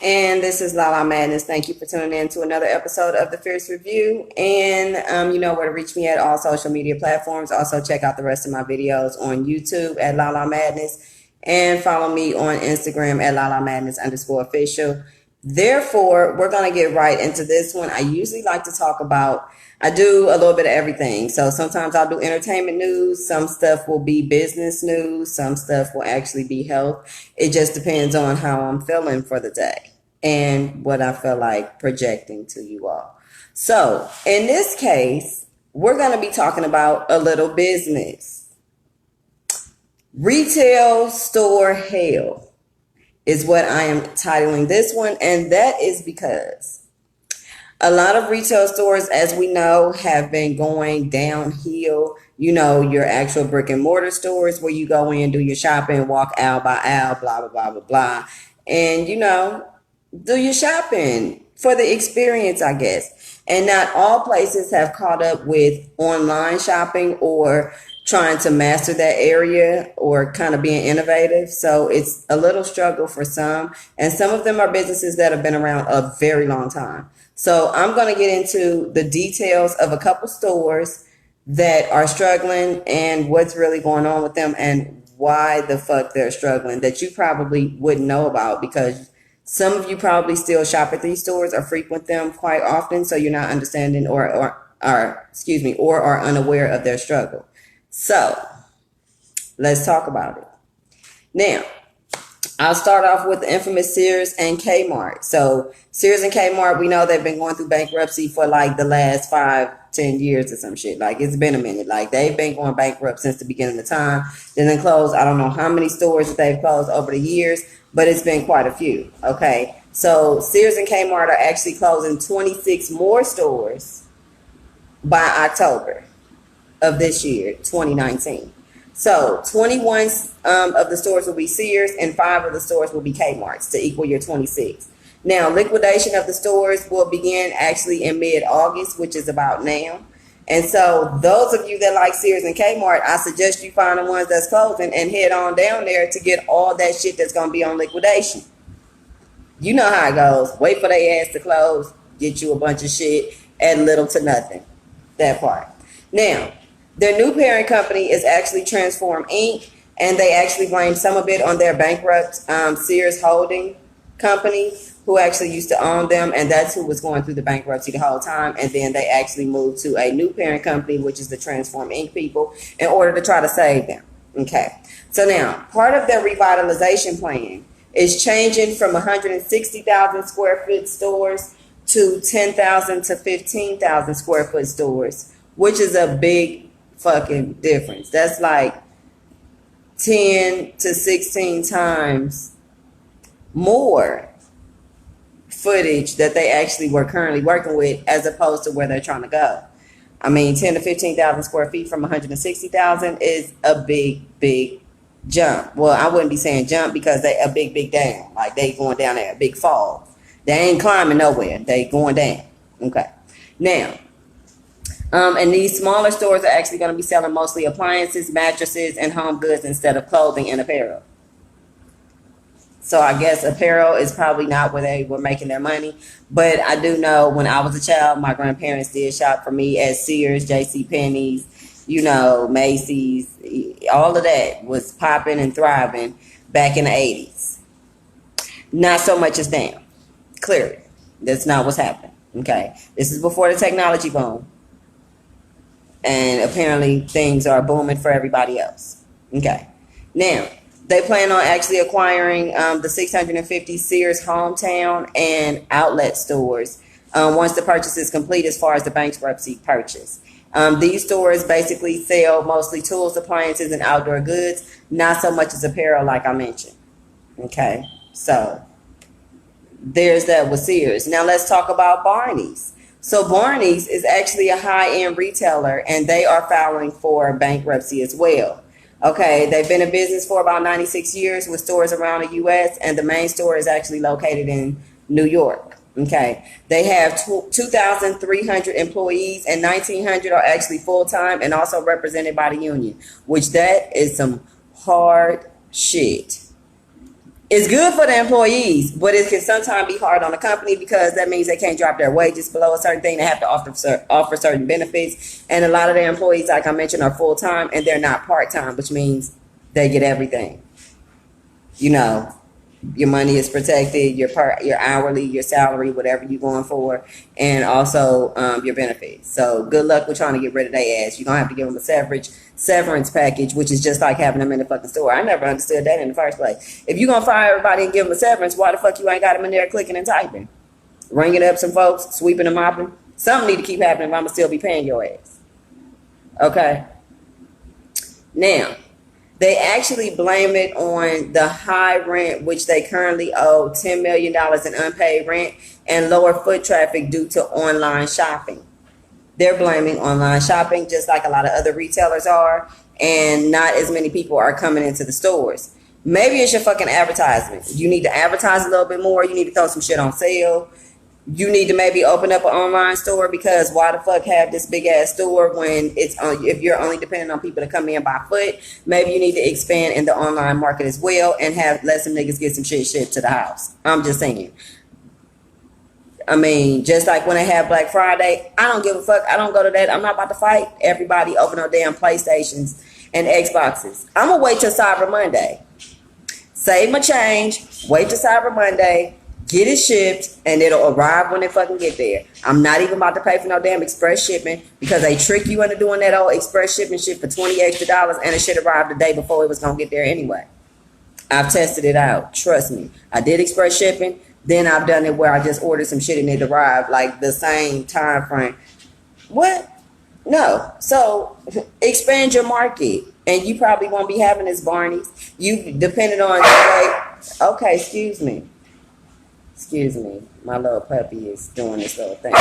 And this is Lala Madness. Thank you for tuning in to another episode of the Fierce Review. And you know where to reach me at all social media platforms. Also, check out the rest of my videos on YouTube at Lala Madness. And follow me on Instagram at Lala Madness _official. Therefore, we're going to get right into this one. I usually like to talk about, I do a little bit of everything. So sometimes I'll do entertainment news. Some stuff will be business news. Some stuff will actually be health. It just depends on how I'm feeling for the day and what I feel like projecting to you all. So in this case, we're going to be talking about a little business. Retail store hell is what I am titling this one. And that is because a lot of retail stores, as we know, have been going downhill. You know, your actual brick and mortar stores where you go in, do your shopping, walk aisle by aisle, blah, blah, blah, blah, blah. And, you know, do your shopping for the experience, I guess. And not all places have caught up with online shopping or trying to master that area or kind of being innovative. So it's a little struggle for some. And some of them are businesses that have been around a very long time. So I'm going to get into the details of a couple stores that are struggling and what's really going on with them and why the fuck they're struggling that you probably wouldn't know about, because some of you probably still shop at these stores or frequent them quite often, so you're not understanding or are unaware of their struggle. So let's talk about it. Now, I'll start off with the infamous Sears and Kmart. So Sears and Kmart, we know they've been going through bankruptcy for like the last 5-10 years or some shit. Like, it's been a minute. Like, they've been going bankrupt since the beginning of time. Then they closed, I don't know how many stores that they've closed over the years, but it's been quite a few. Okay. So Sears and Kmart are actually closing 26 more stores by October of this year, 2019. So 21 of the stores will be Sears and 5 of the stores will be Kmart's to equal your 26. Now, liquidation of the stores will begin actually in mid-August, which is about now. And so those of you that like Sears and Kmart, I suggest you find the ones that's closing and head on down there to get all that shit that's going to be on liquidation. You know how it goes. Wait for their ass to close, get you a bunch of shit at little to nothing. That part. Now, their new parent company is actually Transform Inc., and they actually blame some of it on their bankrupt Sears Holding Company, who actually used to own them, and that's who was going through the bankruptcy the whole time. And then they actually moved to a new parent company, which is the Transform Inc. people, in order to try to save them. Okay. So now, part of their revitalization plan is changing from 160,000 square foot stores to 10,000 to 15,000 square foot stores, which is a big fucking difference. That's like 10 to 16 times more footage that they actually were currently working with as opposed to where they're trying to go. I mean, 10 to 15,000 square feet from 160,000 is a big jump. Well, I wouldn't be saying jump because they a big down. Like, they going down there, a big fall. They ain't climbing nowhere. They going down. Okay. Now, and these smaller stores are actually going to be selling mostly appliances, mattresses, and home goods instead of clothing and apparel. So I guess apparel is probably not where they were making their money. But I do know when I was a child, my grandparents did shop for me at Sears, JCPenney's, you know, Macy's. All of that was popping and thriving back in the 80s. Not so much as now. Clearly, that's not what's happening. Okay. This is before the technology boom. And apparently things are booming for everybody else. Okay. Now, they plan on actually acquiring the 650 Sears hometown and outlet stores once the purchase is complete as far as the bankruptcy purchase. These stores basically sell mostly tools, appliances, and outdoor goods, not so much as apparel like I mentioned. Okay. So there's that with Sears. Now let's talk about Barney's. So Barney's is actually a high-end retailer, and they are filing for bankruptcy as well. Okay, they've been in business for about 96 years with stores around the U.S., and the main store is actually located in New York. Okay, they have 2,300 employees, and 1,900 are actually full-time and also represented by the union, which that is some hard shit. It's good for the employees, but it can sometimes be hard on the company because that means they can't drop their wages below a certain thing. They have to offer certain benefits. And a lot of their employees, like I mentioned, are full-time and they're not part-time, which means they get everything. You know, your money is protected, your hourly, your salary, whatever you're going for, and also your benefits. So good luck with trying to get rid of their ass. You're going to have to give them a severance package, which is just like having them in the fucking store. I never understood that in the first place. If you're going to fire everybody and give them a severance, why the fuck you ain't got them in there clicking and typing? Ringing up some folks, sweeping and mopping? Something need to keep happening if I'm going to still be paying your ass. Okay? Now, they actually blame it on the high rent, which they currently owe $10 million in unpaid rent, and lower foot traffic due to online shopping. They're blaming online shopping just like a lot of other retailers are, and not as many people are coming into the stores. Maybe it's your fucking advertisement. You need to advertise a little bit more. You need to throw some shit on sale. You need to maybe open up an online store, because why the fuck have this big ass store when if you're only depending on people to come in by foot? Maybe you need to expand in the online market as well and let some niggas get some shit shipped to the house. I'm just saying. I mean, just like when they have Black Friday, I don't give a fuck. I don't go to that. I'm not about to fight everybody over no damn PlayStations and Xboxes. I'm gonna wait till Cyber Monday. Save my change. Wait till Cyber Monday. Get it shipped, and it'll arrive when they fucking get there. I'm not even about to pay for no damn express shipping, because they trick you into doing that old express shipping shit for $20 extra, and it should arrive the day before it was going to get there anyway. I've tested it out. Trust me. I did express shipping. Then I've done it where I just ordered some shit and it arrived like the same time frame. What? No. So expand your market, and you probably won't be having this Barney's. You depending on the way. Okay, excuse me. Excuse me, my little puppy is doing this little thing.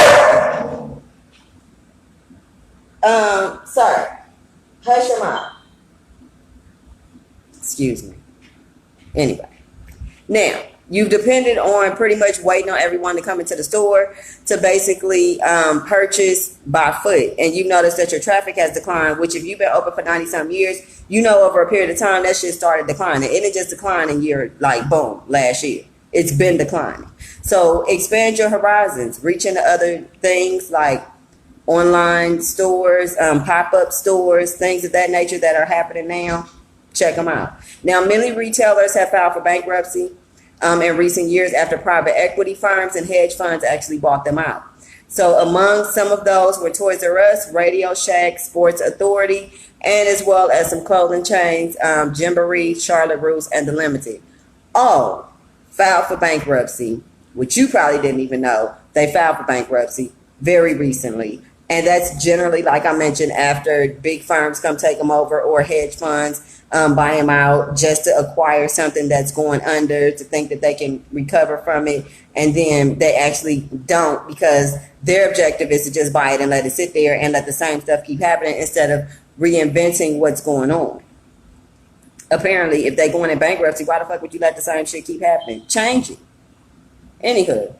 Sir, hush your mouth. Excuse me. Anyway, now you've depended on pretty much waiting on everyone to come into the store to basically purchase by foot, and you notice that your traffic has declined. Which, if you've been open for 90-some years, you know over a period of time that shit started declining. It didn't just decline in year like boom last year. It's been declining. So expand your horizons, reach into other things like online stores, pop-up stores, things of that nature that are happening now. Check them out. Now, many retailers have filed for bankruptcy in recent years after private equity firms and hedge funds actually bought them out. So among some of those were Toys R Us, Radio Shack, Sports Authority, and as well as some clothing chains, Gymboree, Charlotte Russe, and The Limited. All filed for bankruptcy, which you probably didn't even know. They filed for bankruptcy very recently. And that's generally, like I mentioned, after big firms come take them over, or hedge funds buy them out just to acquire something that's going under, to think that they can recover from it. And then they actually don't, because their objective is to just buy it and let it sit there and let the same stuff keep happening instead of reinventing what's going on. Apparently, if they go into bankruptcy, why the fuck would you let the same shit keep happening? Change it. Anywho,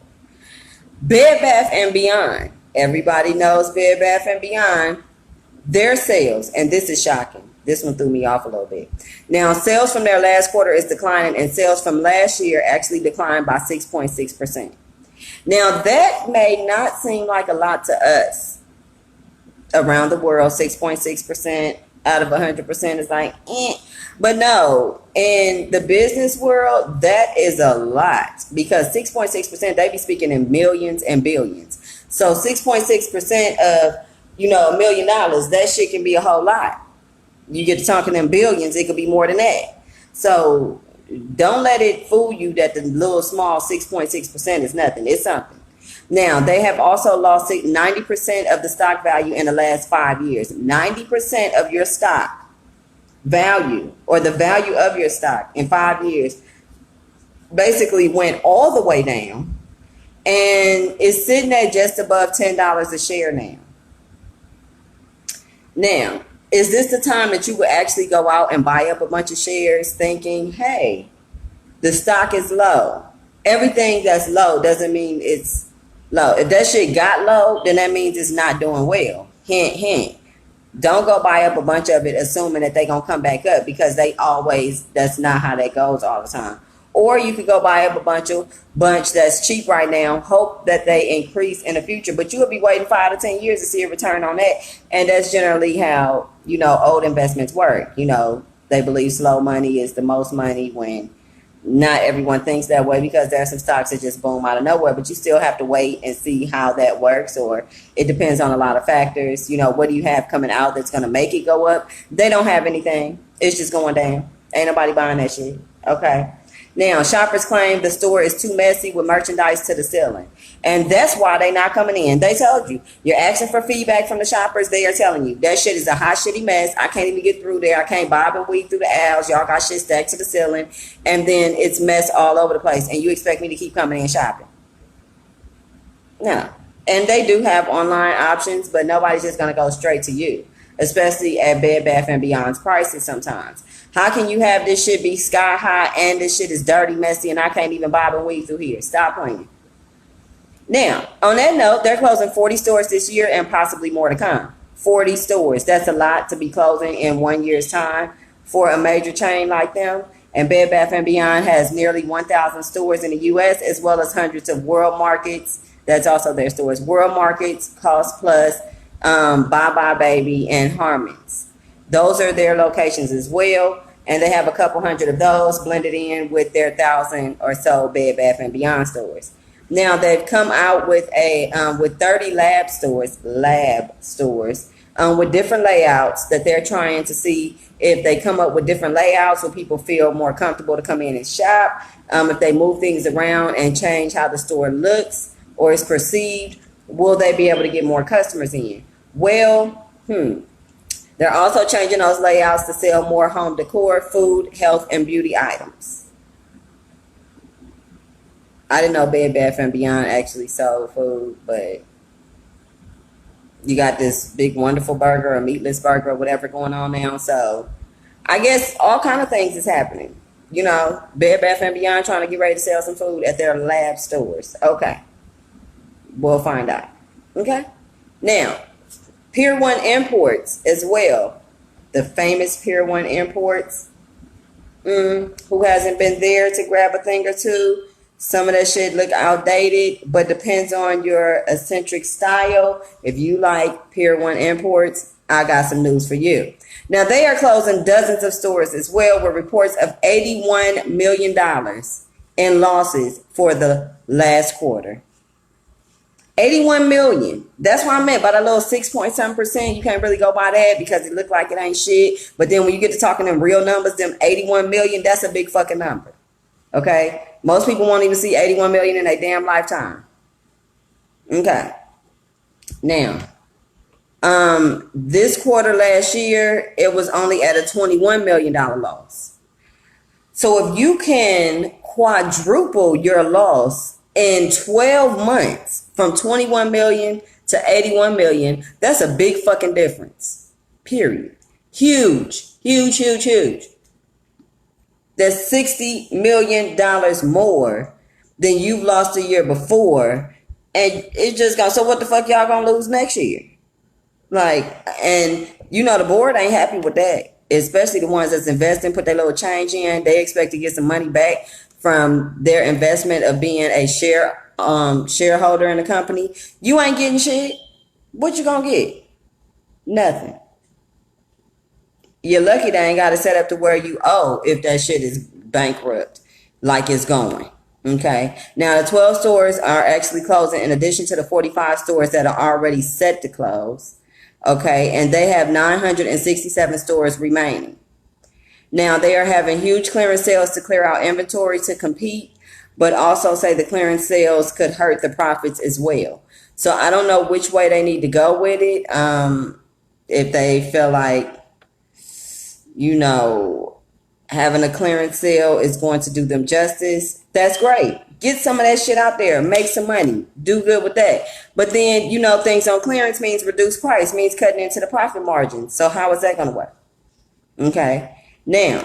Bed Bath & Beyond. Everybody knows Bed Bath & Beyond. Their sales, and this is shocking. This one threw me off a little bit. Now, sales from their last quarter is declining, and sales from last year actually declined by 6.6%. Now, that may not seem like a lot to us. Around the world, 6.6% out of 100% is like, eh. But no, in the business world, that is a lot, because 6.6%, they be speaking in millions and billions. So 6.6% of, $1 million, that shit can be a whole lot. You get to talking in billions, it could be more than that. So don't let it fool you that the little small 6.6% is nothing. It's something. Now, they have also lost 90% of the stock value in the last 5 years. 90% of your stock value, or the value of your stock in 5 years, basically went all the way down, and is sitting at just above $10 a share now. Now, is this the time that you would actually go out and buy up a bunch of shares thinking, hey, the stock is low? Everything that's low doesn't mean it's low. If that shit got low, then that means it's not doing well. Hint, hint. Don't go buy up a bunch of it assuming that they're going to come back up, because that's not how that goes all the time. Or you could go buy up a bunch that's cheap right now, hope that they increase in the future, but you'll be waiting 5 to 10 years to see a return on that. And that's generally how, old investments work. They believe slow money is the most money, when not everyone thinks that way, because there are some stocks that just boom out of nowhere, but you still have to wait and see how that works, or it depends on a lot of factors. What do you have coming out that's going to make it go up? They don't have anything. It's just going down. Ain't nobody buying that shit. Okay. Now, shoppers claim the store is too messy with merchandise to the ceiling. And that's why they not coming in. They told you. You're asking for feedback from the shoppers. They are telling you that shit is a hot shitty mess. I can't even get through there. I can't bob and weave through the aisles. Y'all got shit stacked to the ceiling. And then it's mess all over the place. And you expect me to keep coming in shopping? No. And they do have online options, but nobody's just going to go straight to you, especially at Bed Bath & Beyond's prices sometimes. How can you have this shit be sky high and this shit is dirty, messy, and I can't even bob and weave through here? Stop playing. Now, on that note, they're closing 40 stores this year and possibly more to come. 40 stores. That's a lot to be closing in 1 year's time for a major chain like them. And Bed Bath & Beyond has nearly 1,000 stores in the U.S. as well as hundreds of world markets. That's also their stores. World Markets, Cost Plus, Bye Bye Baby, and Harmons. Those are their locations as well, and they have a couple hundred of those blended in with their 1,000 or so Bed Bath & Beyond stores. Now they've come out with with 30 lab stores with different layouts that they're trying to see if they come up with different layouts so people feel more comfortable to come in and shop. If they move things around and change how the store looks or is perceived, will they be able to get more customers in? Well, They're also changing those layouts to sell more home decor, food, health, and beauty items. I didn't know Bed Bath & Beyond actually sold food, but you got this big wonderful burger or meatless burger or whatever going on now. So I guess all kind of things is happening. Bed Bath & Beyond trying to get ready to sell some food at their lab stores. Okay. We'll find out. Okay. Now, Pier 1 Imports as well. The famous Pier 1 Imports. Who hasn't been there to grab a thing or two? Some of that shit look outdated, but depends on your eccentric style. If you like Pier 1 Imports, I got some news for you. Now, they are closing dozens of stores as well, with reports of $81 million in losses for the last quarter. 81 million. That's what I meant by the little 6.7%. You can't really go by that because it looked like it ain't shit. But then when you get to talking them real numbers, them 81 million, that's a big fucking number. Okay? Most people won't even see 81 million in their damn lifetime. Okay. Now, this quarter last year, it was only at a $21 million loss. So if you can quadruple your loss in 12 months from 21 million to 81 million, that's a big fucking difference. Period. Huge, huge, huge, huge. That's $60 million more than you've lost the year before. And it just got, so what the fuck y'all gonna lose next year? And the board ain't happy with that. Especially the ones that's investing, put their little change in. They expect to get some money back from their investment of being a shareholder in the company. You ain't getting shit. What you gonna get? Nothing. You're lucky they ain't got it set up to where you owe if that shit is bankrupt like it's going. Okay. Now the 12 stores are actually closing in addition to the 45 stores that are already set to close. Okay. And they have 967 stores remaining. Now they are having huge clearance sales to clear out inventory to compete, but also say the clearance sales could hurt the profits as well. So I don't know which way they need to go with it. If they feel like, having a clearance sale is going to do them justice, that's great. Get some of that shit out there. Make some money. Do good with that. But then, things on clearance means reduced price, means cutting into the profit margin. So how is that going to work? Okay. Now,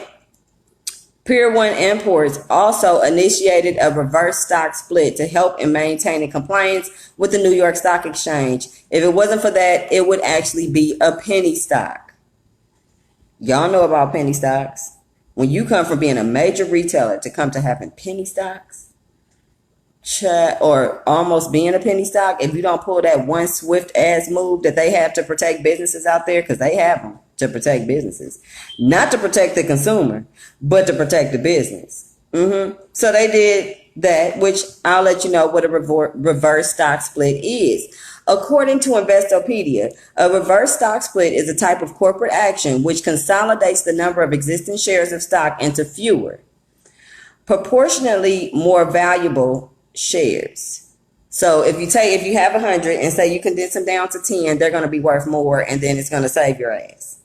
Pier 1 Imports also initiated a reverse stock split to help in maintaining compliance with the New York Stock Exchange. If it wasn't for that, it would actually be a penny stock. Y'all know about penny stocks. When you come from being a major retailer to come to having penny stocks, or almost being a penny stock, if you don't pull that one swift ass move that they have to protect businesses out there, because they have them to protect businesses, not to protect the consumer, but to protect the business. So they did that, which I'll let you know what a reverse stock split is. According to Investopedia, a reverse stock split is a type of corporate action which consolidates the number of existing shares of stock into fewer, proportionally more valuable shares. So if you have 100 and say you condense them down to 10, they're going to be worth more, and then it's going to save your ass.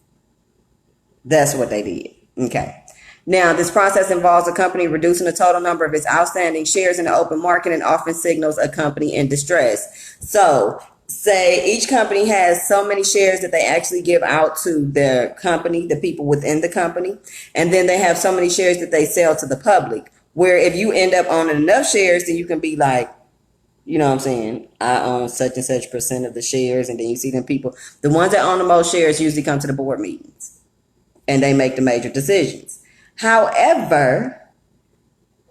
That's what they did. Okay. Now, this process involves a company reducing the total number of its outstanding shares in the open market and often signals a company in distress. So say each company has so many shares that they actually give out to their company, the people within the company, and then they have so many shares that they sell to the public, where if you end up owning enough shares, then you can be like, you know what I'm saying, I own such and such percent of the shares. And then you see them people, the ones that own the most shares usually come to the board meetings and they make the major decisions. However,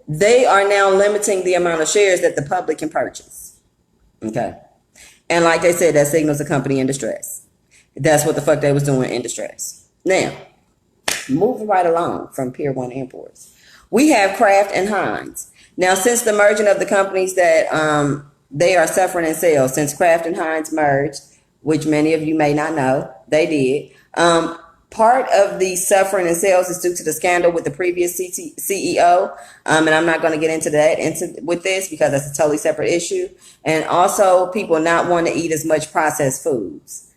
they are now limiting the amount of shares that the public can purchase. Okay. And like they said, that signals a company in distress. That's what the fuck they was doing, in distress. Now, moving right along from Pier 1 Imports, we have Kraft and Heinz. Now, since the merging of the companies that they are suffering in sales, since Kraft and Heinz merged, which many of you may not know, they did. Part of the suffering in sales is due to the scandal with the previous CEO. And I'm not going to get into that with this because that's a totally separate issue. And also people not wanting to eat as much processed foods.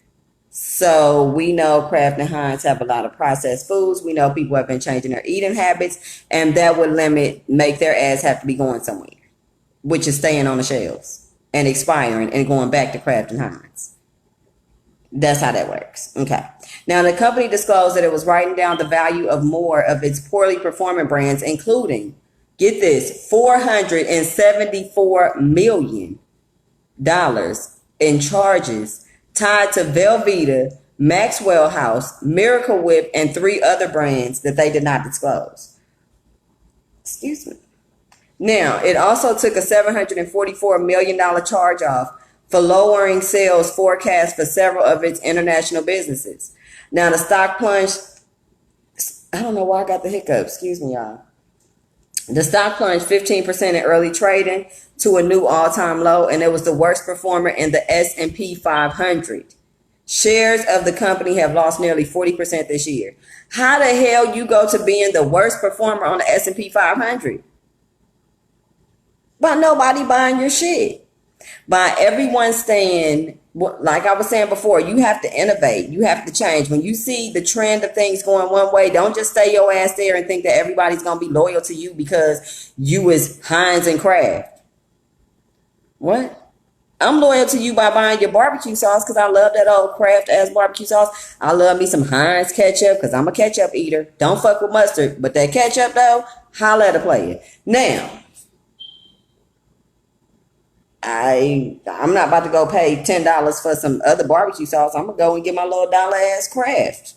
So we know Kraft and Heinz have a lot of processed foods. We know people have been changing their eating habits, and that would make their ass have to be going somewhere, which is staying on the shelves and expiring and going back to Kraft and Heinz. That's how that works. Okay. Now, the company disclosed that it was writing down the value of more of its poorly performing brands, including, get this, $474 million in charges tied to Velveeta, Maxwell House, Miracle Whip, and 3 other brands that they did not disclose. Excuse me. Now, it also took a $744 million charge off for lowering sales forecast for several of its international businesses. Now, the stock plunged, I don't know why I got the hiccup, excuse me, y'all. The stock plunged 15% in early trading to a new all-time low, and it was the worst performer in the S&P 500. Shares of the company have lost nearly 40% this year. How the hell you go to being the worst performer on the S&P 500? By nobody buying your shit. By everyone staying, like I was saying before, you have to innovate. You have to change. When you see the trend of things going one way, don't just stay your ass there and think that everybody's going to be loyal to you because you is Heinz and Kraft. What? I'm loyal to you by buying your barbecue sauce because I love that old Kraft ass barbecue sauce. I love me some Heinz ketchup because I'm a ketchup eater. Don't fuck with mustard. But that ketchup though, holla at a player. Now, I'm not about to go pay $10 for some other barbecue sauce. I'm going to go and get my little dollar ass Kraft.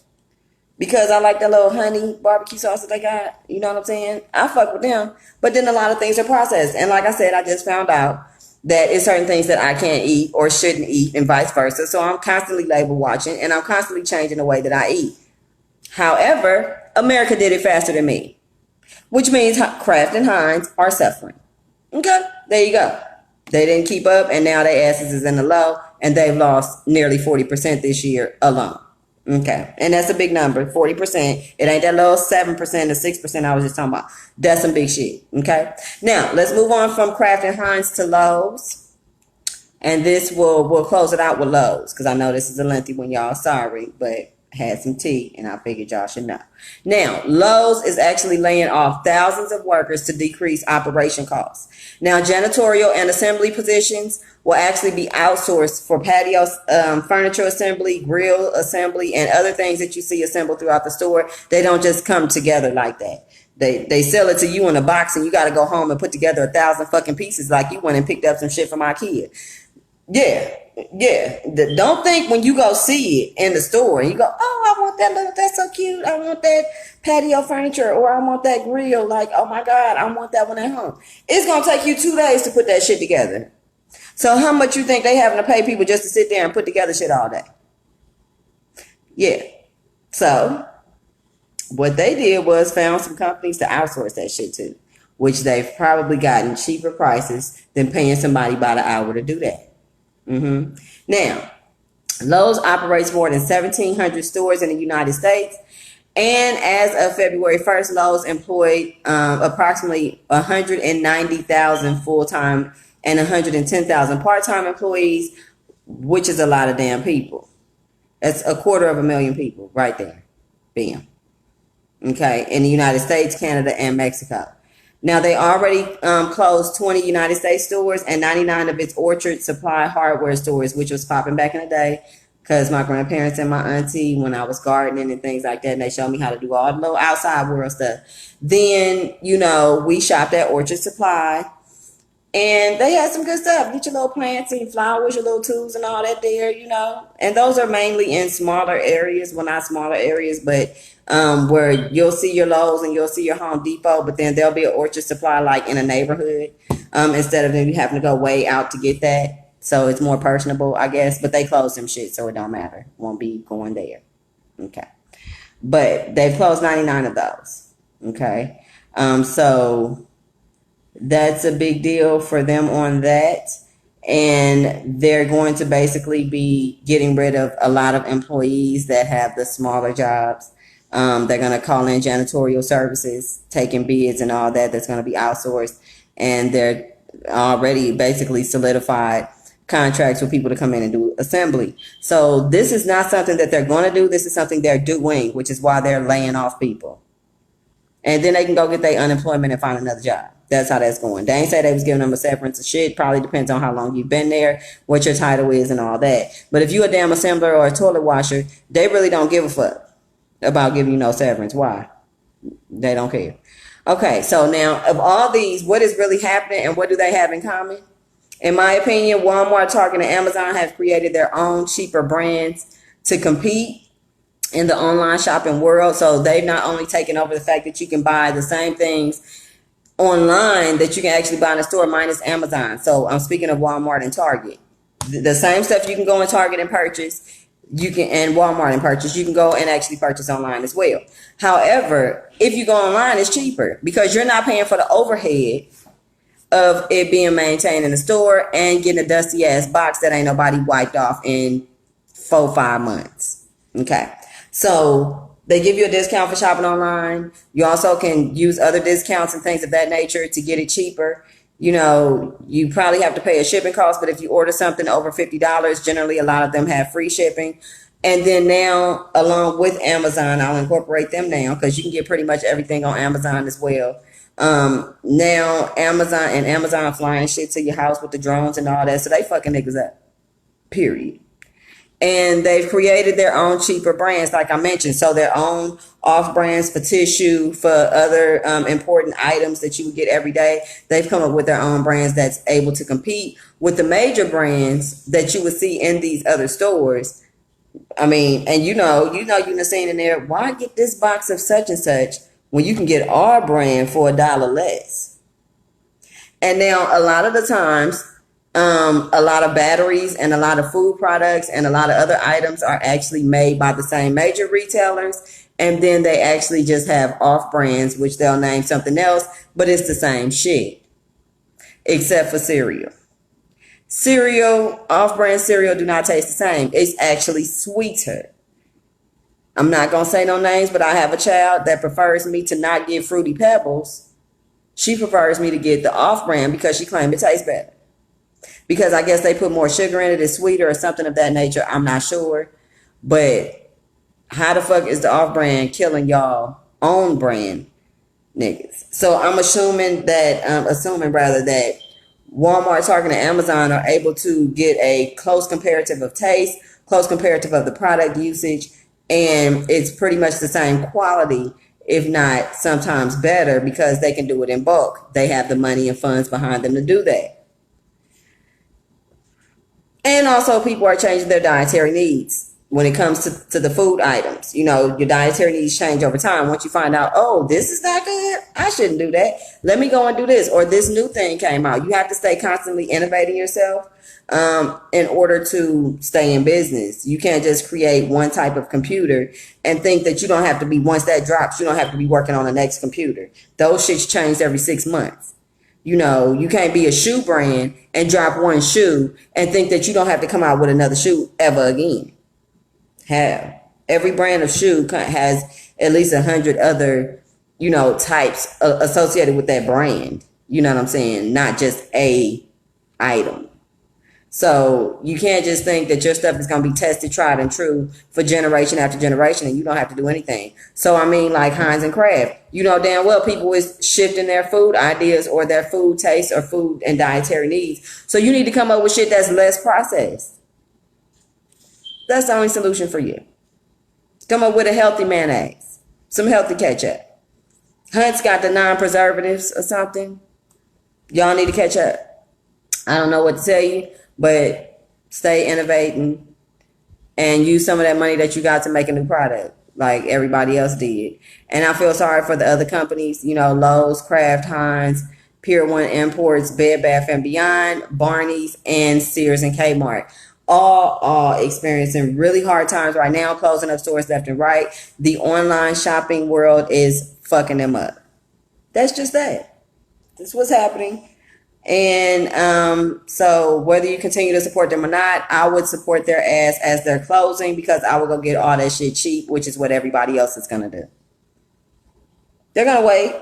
Because I like that little honey barbecue sauce that they got. You know what I'm saying? I fuck with them. But then a lot of things are processed. And like I said, I just found out that it's certain things that I can't eat or shouldn't eat and vice versa. So I'm constantly label watching and I'm constantly changing the way that I eat. However, America did it faster than me. Which means Kraft and Heinz are suffering. Okay, there you go. They didn't keep up, and now their asses is in the low, and they've lost nearly 40% this year alone. Okay, and that's a big number, 40%. It ain't that little 7% or 6% I was just talking about. That's some big shit, okay? Now, let's move on from Kraft and Heinz to Lowe's, and this we'll close it out with Lowe's, because I know this is a lengthy one, y'all. Sorry, but had some tea, and I figured y'all should know. Now, Lowe's is actually laying off thousands of workers to decrease operation costs. Now, janitorial and assembly positions will actually be outsourced for patio furniture assembly, grill assembly, and other things that you see assembled throughout the store. They don't just come together like that. They sell it to you in a box, and you got to go home and put together 1,000 fucking pieces like you went and picked up some shit from IKEA. Yeah, yeah. Don't think when you go see it in the store and you go, oh, I want that little, that's so cute. I want that patio furniture, or I want that grill. Like, oh my God, I want that one at home. It's gonna take you 2 days to put that shit together. So how much you think they having to pay people just to sit there and put together shit all day? Yeah. So what they did was found some companies to outsource that shit to, which they've probably gotten cheaper prices than paying somebody by the hour to do that. Now, Lowe's operates more than 1,700 stores in the United States. And as of February 1st, Lowe's employed approximately 190,000 full-time and 110,000 part-time employees, which is a lot of damn people. That's 250,000 people right there. Bam. Okay, in the United States, Canada, and Mexico. Now, they already closed 20 United States stores and 99 of its Orchard Supply hardware stores, which was popping back in the day because my grandparents and my auntie, when I was gardening and things like that, and they showed me how to do all the little outside world stuff. Then, we shopped at Orchard Supply. And they had some good stuff. Get your little plants and flowers, your little tools and all that there, And those are mainly in smaller areas. Well, not smaller areas, but where you'll see your Lowe's and you'll see your Home Depot, but then there'll be an Orchard Supply like in a neighborhood instead of them having to go way out to get that. So it's more personable, I guess. But they closed some shit, so it don't matter. Won't be going there. Okay. But they've closed 99 of those. Okay. So that's a big deal for them on that. And they're going to basically be getting rid of a lot of employees that have the smaller jobs. They're going to call in janitorial services, taking bids and all that. That's going to be outsourced. And they're already basically solidified contracts with people to come in and do assembly. So this is not something that they're going to do. This is something they're doing, which is why they're laying off people. And then they can go get their unemployment and find another job. That's how that's going. They ain't say they was giving them a severance of shit. Probably depends on how long you've been there, what your title is and all that. But if you a damn assembler or a toilet washer, they really don't give a fuck about giving you no severance. Why? They don't care. Okay, so now of all these, what is really happening and what do they have in common? In my opinion, Walmart, Target, and Amazon have created their own cheaper brands to compete in the online shopping world. So they've not only taken over the fact that you can buy the same things online that you can actually buy in a store minus Amazon. So I'm speaking of Walmart and Target. The same stuff you can go in Target and purchase, and Walmart and purchase, you can go and actually purchase online as well. However, if you go online, it's cheaper because you're not paying for the overhead of it being maintained in the store and getting a dusty ass box that ain't nobody wiped off in 4-5 months. Okay. So they give you a discount for shopping online. You also can use other discounts and things of that nature to get it cheaper. You probably have to pay a shipping cost, but if you order something over $50, generally a lot of them have free shipping. And then now, along with Amazon, I'll incorporate them now because you can get pretty much everything on Amazon as well. Now Amazon flying shit to your house with the drones and all that. So they fucking niggas up. Period. And they've created their own cheaper brands, like I mentioned. So their own off brands for tissue, for other important items that you would get every day. They've come up with their own brands that's able to compete with the major brands that you would see in these other stores. I mean, and you've seen in there, why get this box of such and such when you can get our brand for $1 less? And now a lot of the times, a lot of batteries and a lot of food products and a lot of other items are actually made by the same major retailers. And then they actually just have off brands, which they'll name something else, but it's the same shit. Except for cereal. Off-brand cereal do not taste the same. It's actually sweeter. I'm not going to say no names, but I have a child that prefers me to not get Fruity Pebbles. She prefers me to get the off-brand because she claims it tastes better. Because I guess they put more sugar in it, it's sweeter or something of that nature. I'm not sure. But how the fuck is the off-brand killing y'all own brand niggas? So I'm assuming that Walmart, Target, and Amazon are able to get a close comparative of taste, close comparative of the product usage, and it's pretty much the same quality, if not sometimes better, because they can do it in bulk. They have the money and funds behind them to do that. And also, people are changing their dietary needs when it comes to the food items. You know, your dietary needs change over time. Once you find out, oh, this is not good, I shouldn't do that. Let me go and do this. Or this new thing came out. You have to stay constantly innovating yourself in order to stay in business. You can't just create one type of computer and think that you don't have to be, once that drops, you don't have to be working on the next computer. Those shits change every 6 months. You know, you can't be a shoe brand and drop one shoe and think that you don't have to come out with another shoe ever again. Have every brand of shoe has at least 100 other, you know, types associated with that brand. You know what I'm saying? Not just a item. So you can't just think that your stuff is going to be tested, tried, and true for generation after generation, and you don't have to do anything. So, I mean, like Heinz and Kraft, you know damn well people is shifting their food ideas or their food taste or food and dietary needs. So you need to come up with shit that's less processed. That's the only solution for you. Come up with a healthy mayonnaise, some healthy ketchup. Hunt's got the non-preservatives or something. Y'all need to catch up. I don't know what to tell you, but stay innovating and use some of that money that you got to make a new product like everybody else did. And I feel sorry for the other companies, you know, Lowe's, Kraft, Heinz, Pier 1 Imports, Bed Bath & Beyond, Barney's, and Sears and Kmart. All experiencing really hard times right now, closing up stores left and right. The online shopping world is fucking them up. That's just that. That's what's happening. And so whether you continue to support them or not, I would support their ass as they're closing because I will go get all that shit cheap, which is what everybody else is going to do. They're going to wait.